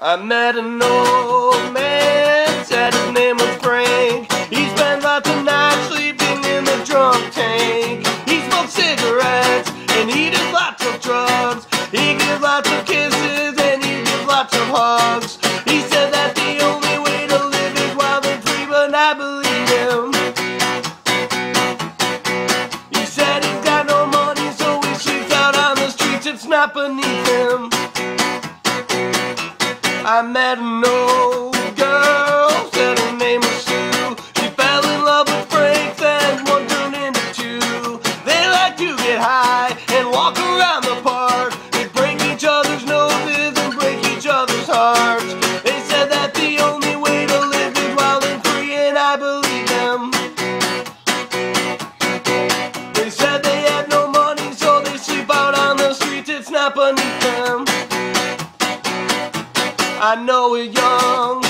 I met an old man, said his name was Frank. He spent lots of nights sleeping in the drunk tank. He smoked cigarettes and he did lots of drugs. He gives lots of kisses and he gives lots of hugs. He said that the only way to live is wild and free, but I believe him. He said he's got no money, so he sleeps out on the streets. It's not beneath him. I met an old girl, said her name was Sue. She fell in love with Frank, then one turned into two. They like to get high and walk around the park. They break each other's noses and break each other's hearts. They said that the only way to live is wild and free, and I believe them. They said they had no money, so they sleep out on the streets. It's not beneath them. I know a young